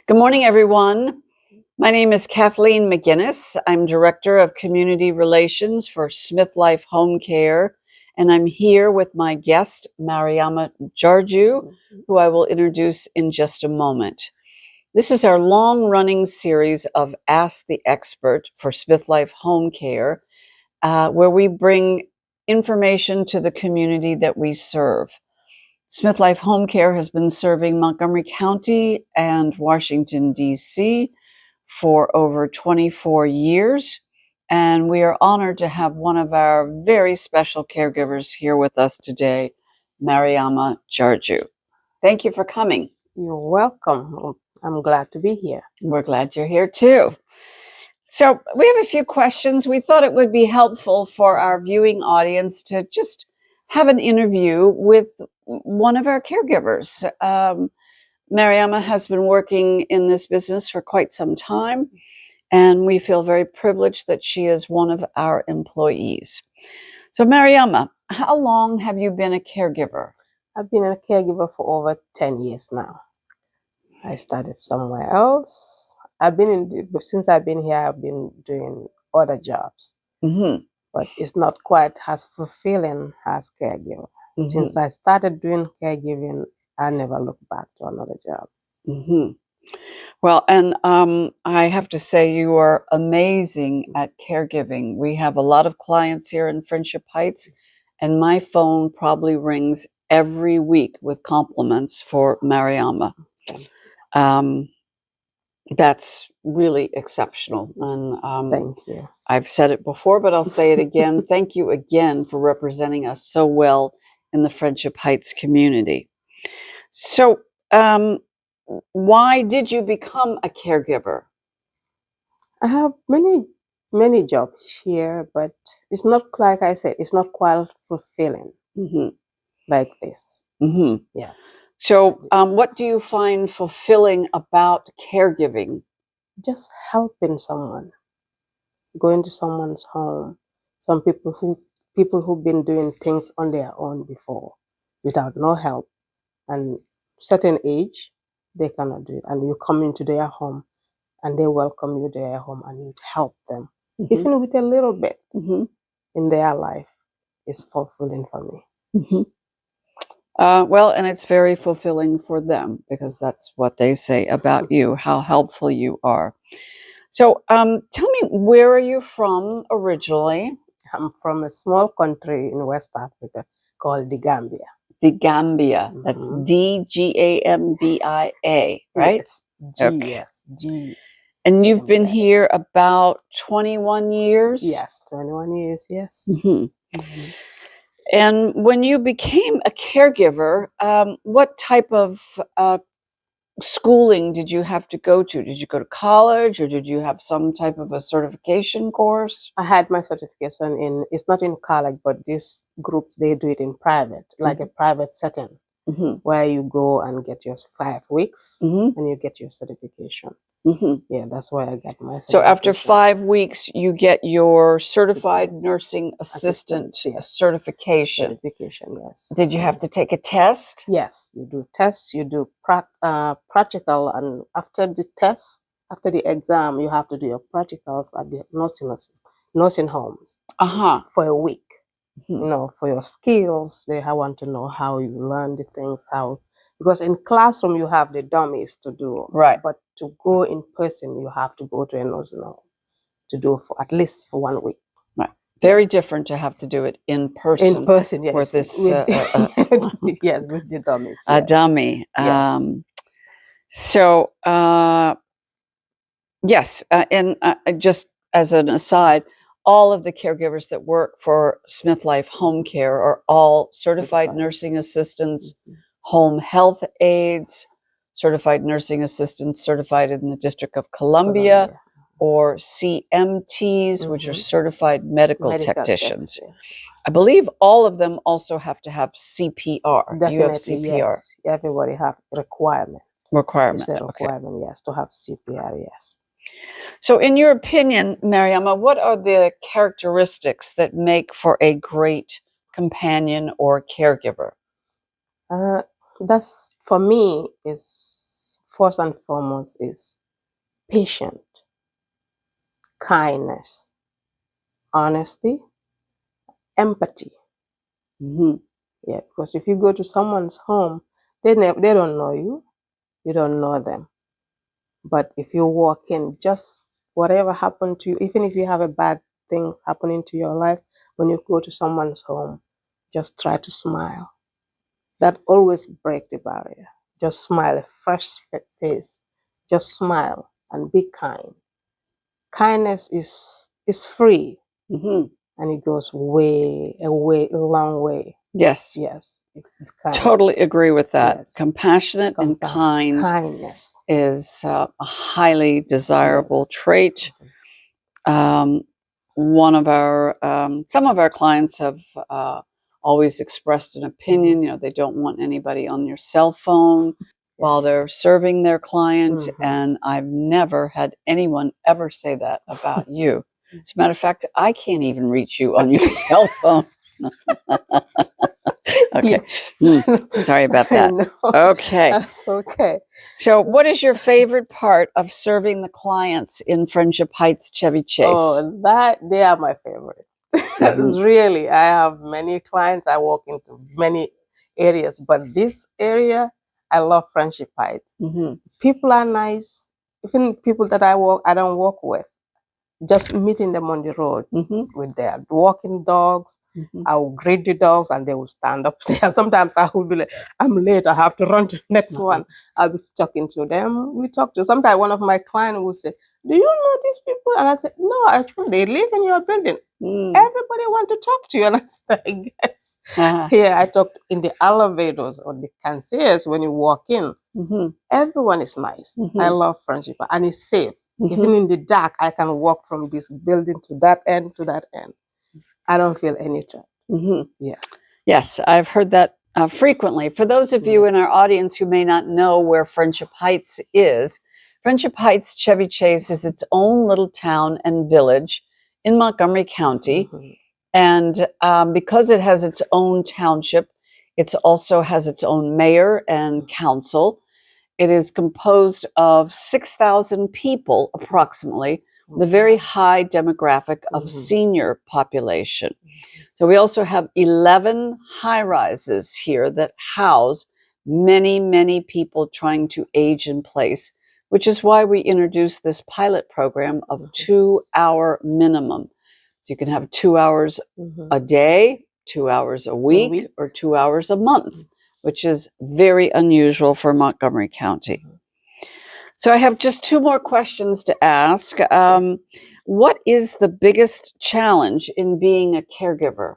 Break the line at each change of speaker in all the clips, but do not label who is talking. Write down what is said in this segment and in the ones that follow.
Good morning, everyone. My name is Kathleen McGuinness. I'm Director of Community Relations for SmithLife Homecare, and I'm here with my guest, Mariama Jarju, who I will introduce in just a moment. This is our long-running series of Ask the Expert for SmithLife Homecare, where we bring information to the community that we serve. SmithLife Homecare has been serving Montgomery County and Washington, D.C. for over 24 years, and we are honored to have one of our very special caregivers here with us today, Mariama Jarju. Thank you for coming.
You're welcome. I'm glad to be here.
We're glad you're here too. So we have a few questions. We thought it would be helpful for our viewing audience to just have an interview with one of our caregivers. Mariama has been working in this business for quite some time, and we feel very privileged that she is one of our employees. So Mariama, how long have you been a caregiver?
I've been a caregiver for over 10 years now. I started somewhere else. Since I've been here, I've been doing other jobs.
Mm-hmm.
But it's not quite as fulfilling as caregiver.
Mm-hmm.
Since I started doing caregiving, I never looked back to another job.
Mm-hmm. Well, and I have to say you are amazing at caregiving. We have a lot of clients here in Friendship Heights, and my phone probably rings every week with compliments for Mariama. That's really exceptional. And
Thank you.
I've said it before, but I'll say it again. Thank you again for representing us so well in the Friendship Heights community. So, why did you become a caregiver?
I have many jobs here, but it's not, like I said, it's not quite fulfilling like this.
Mm-hmm.
Yes.
So, what do you find fulfilling about caregiving?
Just helping someone, going to someone's home. Some people who've been doing things on their own before, without no help, and certain age, they cannot do it. And you come into their home, and they welcome you to their home, and you help them, even with a little bit in their life. Is fulfilling for me.
Well, and it's very fulfilling for them because that's what they say about you, how helpful you are. So tell me, where are you from originally?
I'm from a small country in West Africa called the Gambia.
The Gambia. That's D-Gambia, right?
Yes. G,
okay.
Yes. G.
And you've been here about 21 years?
Yes, 21 years, yes.
And when you became a caregiver, what type of schooling did you have to go to? Did you go to college, or did you have some type of a certification course?
I had my certification it's not in college, but these groups, they do it in private, like a private setting, where you go and get your 5 weeks and you get your certification. Yeah, that's why I got my certification.
So after 5 weeks, you get your certified nursing assistant certification.
Yes.
Did you have to take a test?
Yes, you do tests, you do practical, and after the test, after the exam, you have to do your practicals at the nursing homes for a week. You know, for your skills, they want to know how you learn the things, because in classroom you have the dummies to do,
right?
But to go in person, you have to go to a nursing home to do for at least 1 week.
Right. Very different to have to do it in person.
In person, yes.
With this,
yes, with the dummies.
A dummy.
Yes.
So, yes, and just as an aside, all of the caregivers that work for SmithLife Homecare are all certified nursing assistants, home health aides, certified nursing assistants certified in the District of Columbia, or CMTs, which are certified medical technicians. I believe all of them also have to have CPR.
Definitely,
you have CPR.
Yes. Everybody have requirement.
Requirement.
It's a requirement, yes, to have CPR, yes.
So in your opinion, Mariama, what are the characteristics that make for a great companion or caregiver?
That's, for me, is first and foremost is patient, kindness, honesty, empathy.
Mm-hmm.
Yeah, because if you go to someone's home, they don't know you, you don't know them. But if you walk in, just whatever happened to you, even if you have a bad thing happening to your life, when you go to someone's home, just try to smile. That always break the barrier. Just smile, a fresh face. Just smile and be kind. Kindness is free,
Mm-hmm.
and it goes a long way.
Yes.
Yes. Be kind.
Totally agree with that.
Yes.
Compassionate and kind
Kindness
is a highly desirable
Yes.
trait. One of our some of our clients have always expressed an opinion. You know, they don't want anybody on their cell phone while
Yes.
they're serving their client,
Mhm.
and I've never had anyone ever say that about you. As a matter of fact, I can't even reach you on your cell phone. Okay. Sorry about
I
that.
know.
Okay.
That's okay.
So, what is your favorite part of serving the clients in Friendship Heights Chevy Chase?
Oh, they are my favorite.
Mhm.
Really, I have many clients. I walk into many areas, but this area, I love Friendship Heights.
Mhm.
People are nice. Even people that I don't walk with. Just meeting them on the road
Mhm.
with their walking dogs.
Mhm.
I will greet the dogs and they will stand up. Sometimes I will be like, I'm late, I have to run to the next one. I'll be talking to them. We talk to sometimes one of my clients will say, do you know these people? And I said, no, actually they live in your building. Everybody want to talk to you. And I said, I guess.
Uh-huh.
Here I talk in the elevators or the concierge when you walk in.
Mhm.
Everyone is nice. I
Mhm.
love Friendship and it's safe.
Mhm.
Even in the dark, I can walk from this building to that end to that end. I don't feel any threat.
Mhm.
Yes.
Yes, I've heard that frequently. For those of you in our audience who may not know where Friendship Heights is, Friendship Heights Chevy Chase is its own little town and village in Montgomery County.
Mhm.
And because it has its own township, it also has its own mayor and council. It is composed of 6,000 people, approximately, with a very high demographic of senior population. So we also have 11 high-rises here that house many, many people trying to age in place, which is why we introduced this pilot program of 2-hour minimum. So you can have 2 hours a day, 2 hours a week, or 2 hours a month, which is very unusual for Montgomery County. So I have just 2 more questions to ask. What is the biggest challenge in being a caregiver?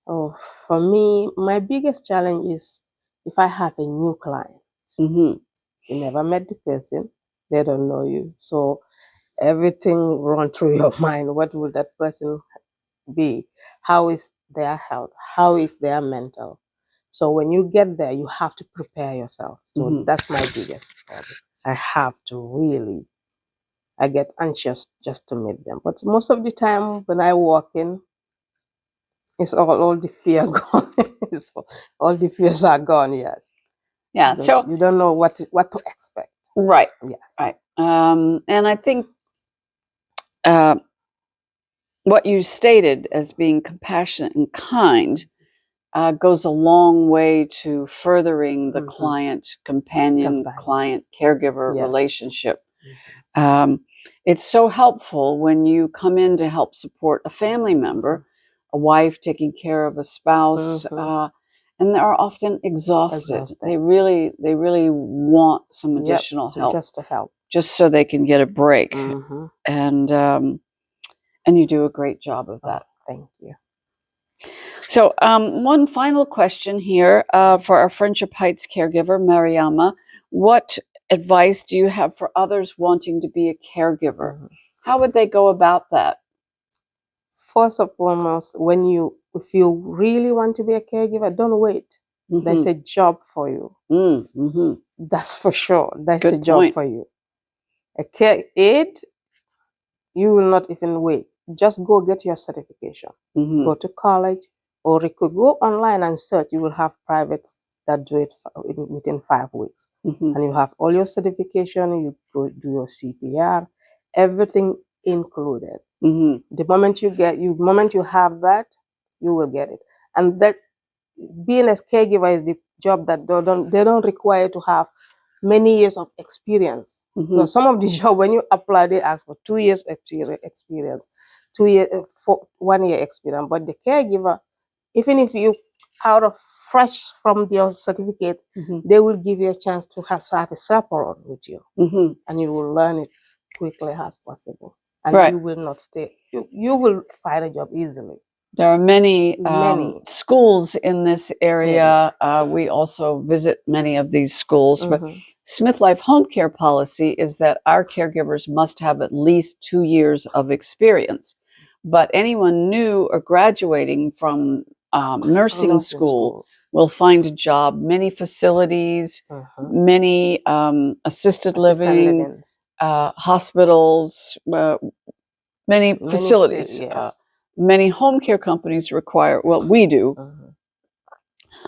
Oh, for me, my biggest challenge is if I have a new client.
Mm-hmm.
You never met the person, they don't know you. So everything run through your mind. What will that person be? How is their health? How is their mental? So when you get there, you have to prepare yourself. So that's my biggest problem. I have to really, I get anxious just to meet them. But most of the time when I walk in, it's all the fear gone. All the fears are gone, yes.
Yeah.
Because
So
you don't know what to expect.
right,
Yes.
right. And I think what you stated as being compassionate and kind goes a long way to furthering the client-companion, client-caregiver
Yes.
relationship. It's so helpful when you come in to help support a family member, a wife taking care of a spouse, and they are often exhausted. They really want some additional help,
just to help,
just so they can get a break. And you do a great job of that.
Oh, thank you.
So, one final question here for our Friendship Heights caregiver, Mariama. What advice do you have for others wanting to be a caregiver? How would they go about that?
First and foremost, if you really want to be a caregiver, don't wait. There's a job for you. That's for sure. There's a job for you. A care aid, you will not even wait. Just go get your certification. Go to college, or you could go online and search. You will have private that do it within 5 weeks.
Mhm.
And you have all your certification, you go do your CPR, everything included.
Mhm.
The moment you have that, you will get it. And that being a caregiver is the job that they don't require to have many years of experience.
Mhm.
Because some of the job when you apply, they ask for 2 years experience, 1 year experience. But the caregiver, even if you out of fresh from your certificate,
Mhm.
they will give you a chance to have a chaperone with you,
Mhm.
and you will learn it quickly as possible. And
Right.
you will not stay. You will find a job easily.
There are many
Many.
schools in this area. We also visit many of these schools. But
Mhm.
SmithLife Homecare policy is that our caregivers must have at least 2 years of experience. But anyone new or graduating from nursing school will find a job. Many facilities, many assisted living,
livings.
hospitals, many facilities.
Yes.
Many home care companies require, well, we do,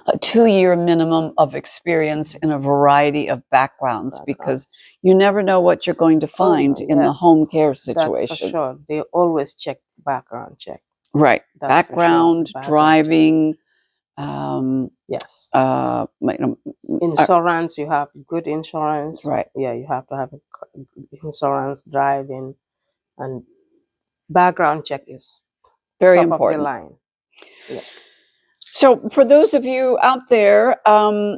a 2-year minimum of experience in a variety of backgrounds, because you never know what you're going to find in the home care situation.
That's for sure. They always check background check.
Right.
That's for sure.
Background, driving.
Yes.
Insurance,
you have good insurance.
Right.
Yeah, you have to have insurance, driving, and background check is
very
top
important.
Of the line. Yes.
So for those of you out there,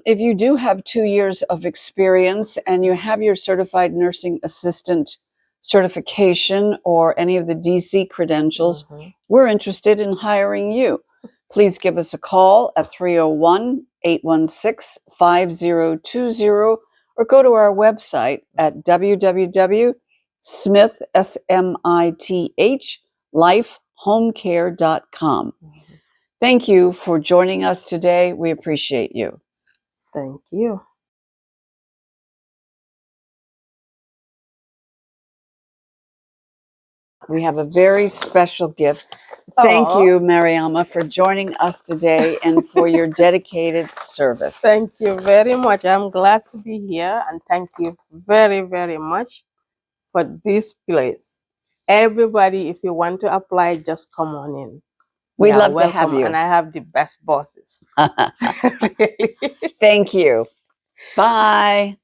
if you do have 2 years of experience and you have your certified nursing assistant certification or any of the DC credentials, we're interested in hiring you. Please give us a call at 301-816-5020 or go to our website at www.smithLifehomecare.com. Thank you for joining us today. We appreciate you.
Thank you.
We have a very special gift. Thank you, Mariama, for joining us today and for your dedicated service.
Thank you very much. I'm glad to be here, and thank you very, very much for this place. Everybody, if you want to apply, just come on in.
We'd love to have you.
And I have the best bosses. Really.
Thank you. Bye.